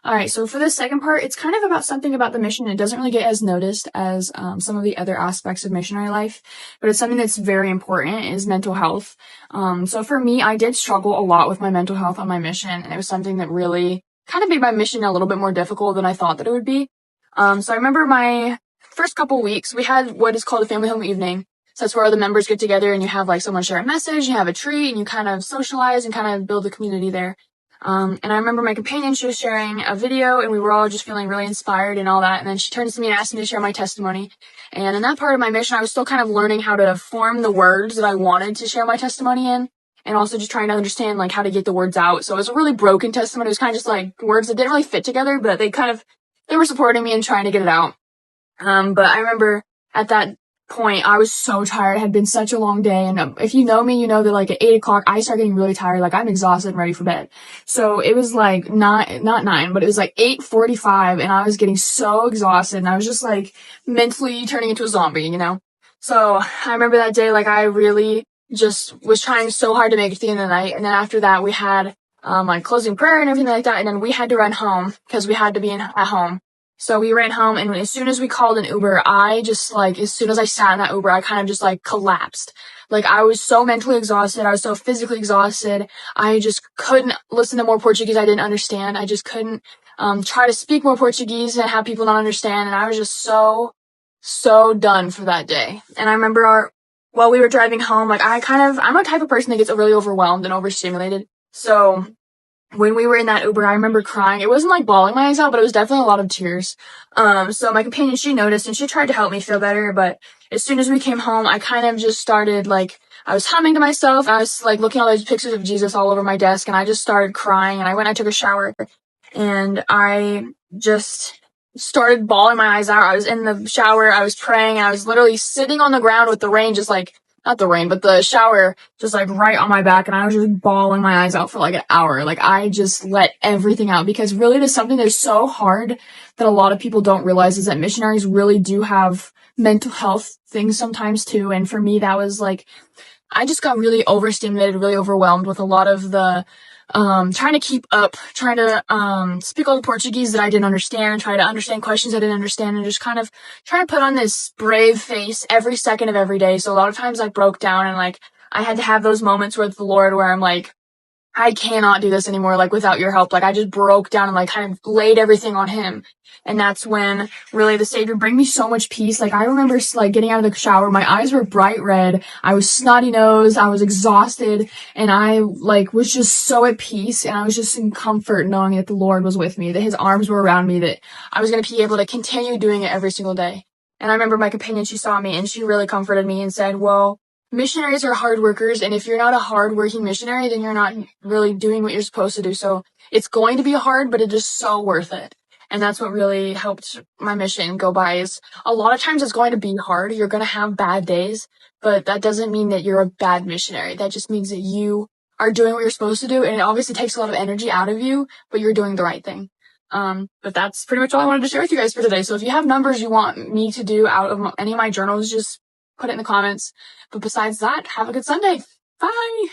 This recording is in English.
All right, so for the second part, it's kind of about something about the mission. It doesn't really get as noticed as some of the other aspects of missionary life, but it's something that's very important is mental health. So for me, I did struggle a lot with my mental health on my mission, and it was something that really kind of made my mission a little bit more difficult than I thought that it would be. So I remember my first couple weeks, we had what is called a family home evening. So that's where all the members get together and you have like someone share a message, you have a treat, and you kind of socialize and kind of build a community there. And I remember my companion, she was sharing a video and we were all just feeling really inspired and all that. And then she turns to me and asked me to share my testimony. And in that part of my mission, I was still kind of learning how to form the words that I wanted to share my testimony in. And also just trying to understand like how to get the words out. So it was a really broken testimony. It was kind of just like words that didn't really fit together, but they were supporting me and trying to get it out. But I remember at that point, I was so tired. It had been such a long day. And if you know me, you know that like at 8 o'clock, I start getting really tired. Like I'm exhausted and ready for bed. So it was like not 9, but it was like 8:45 and I was getting so exhausted and I was just like mentally turning into a zombie, you know? So I remember that day, like I really just was trying so hard to make it to the end of the night. And then after that, we had, like closing prayer and everything like that. And then we had to run home because we had to be at home. So we ran home and as soon as we called an Uber, as soon as I sat in that Uber, I kind of just like collapsed. Like I was so mentally exhausted. I was so physically exhausted. I just couldn't listen to more Portuguese I didn't understand. I just couldn't, try to speak more Portuguese and have people not understand. And I was just so done for that day. And I remember while we were driving home, like I'm a type of person that gets really overwhelmed and overstimulated. So when we were in that Uber, I remember crying. It wasn't like bawling my eyes out, but it was definitely a lot of tears. So my companion, she noticed and she tried to help me feel better. But as soon as we came home, I kind of just started like, I was humming to myself. I was like looking at all those pictures of Jesus all over my desk and I just started crying and I took a shower and I just started bawling my eyes out. I was in the shower. I was praying. I was literally sitting on the ground with the rain, just like, not the rain, but the shower just like right on my back. And I was just bawling my eyes out for like an hour. Like I just let everything out because really there's something that's so hard that a lot of people don't realize is that missionaries really do have mental health things sometimes too. And for me, that was like, I just got really overstimulated, really overwhelmed with a lot of the trying to keep up, trying to speak all the Portuguese that I didn't understand, try to understand questions I didn't understand, and just kind of trying to put on this brave face every second of every day. So a lot of times I broke down and like I had to have those moments with the Lord where I'm like, I cannot do this anymore, like without your help. Like I just broke down and like kind of laid everything on him. And that's when really the Savior bring me so much peace. Like I remember like getting out of the shower, my eyes were bright red. I was snotty nosed. I was exhausted and I like was just so at peace. And I was just in comfort knowing that the Lord was with me, that his arms were around me, that I was going to be able to continue doing it every single day. And I remember my companion, she saw me and she really comforted me and said, well, missionaries are hard workers, and if you're not a hard-working missionary, then you're not really doing what you're supposed to do. So it's going to be hard, but it is so worth it. And that's what really helped my mission go by is a lot of times it's going to be hard. You're going to have bad days, but that doesn't mean that you're a bad missionary. That just means that you are doing what you're supposed to do, and it obviously takes a lot of energy out of you, but you're doing the right thing. But that's pretty much all I wanted to share with you guys for today. So if you have numbers you want me to do out of any of my journals, just put it in the comments. But besides that, have a good Sunday. Bye!